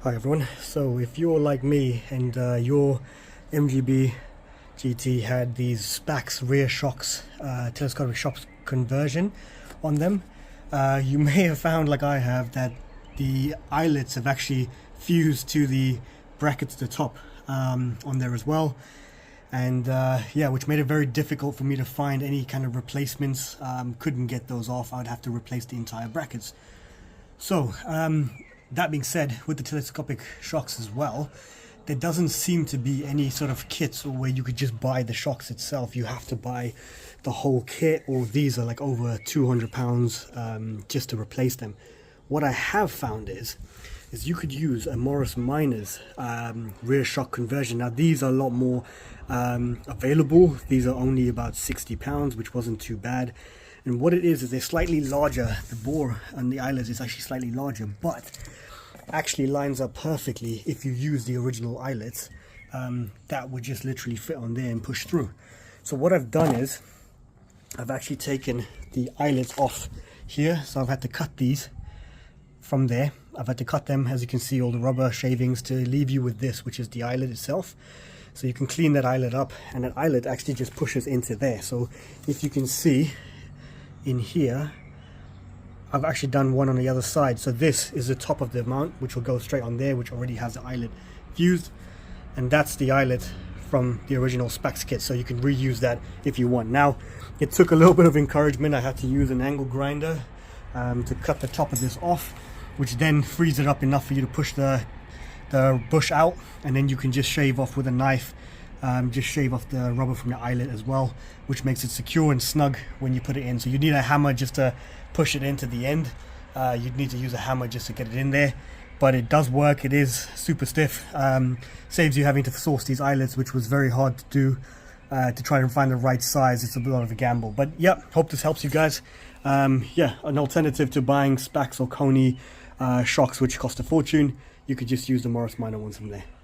Hi everyone, so if you're like me and your MGB GT had these Spax rear shocks, telescopic shocks conversion on them, you may have found, like I have, that the eyelets have actually fused to the brackets at the top on there as well. And yeah, which made it very difficult for me to find any kind of replacements. Couldn't get those off. I'd have to replace the entire brackets. So that being said, with the telescopic shocks as well, there doesn't seem to be any sort of kits or where you could just buy the shocks itself. You have to buy the whole kit, or these are like over £200 just to replace them. What I have found is you could use a Morris Minors rear shock conversion. Now these are a lot more available. These are only about £60, which wasn't too bad. And what it is they're slightly larger. The bore on the eyelets is actually slightly larger, but actually lines up perfectly if you use the original eyelets. That would just literally fit on there and push through. So what I've done is I've actually taken the eyelets off here. So I've had to cut these from there. I've had to cut them, as you can see, all the rubber shavings, to leave you with this, which is the eyelet itself. So you can clean that eyelet up, and that eyelet actually just pushes into there. So if you can see in here, I've actually done one on the other side. So this is the top of the mount, which will go straight on there, which already has the eyelet fused, and that's the eyelet from the original Spax kit. So you can reuse that if you want. Now it took a little bit of encouragement. I had to use an angle grinder to cut the top of this off, which then frees it up enough for you to push the bush out, and then you can just shave off with a knife. Just shave off the rubber from the eyelet as well, which makes it secure and snug when you put it in. So you need a hammer just to push it into the end. You'd need to use a hammer just to get it in there, but it does work. It is super stiff. Saves you having to source these eyelets, which was very hard to do, to try and find the right size. It's a lot of a gamble, but yeah, hope this helps you guys. Yeah, an alternative to buying Spax or Koni shocks, which cost a fortune. You could just use the Morris Minor ones from there.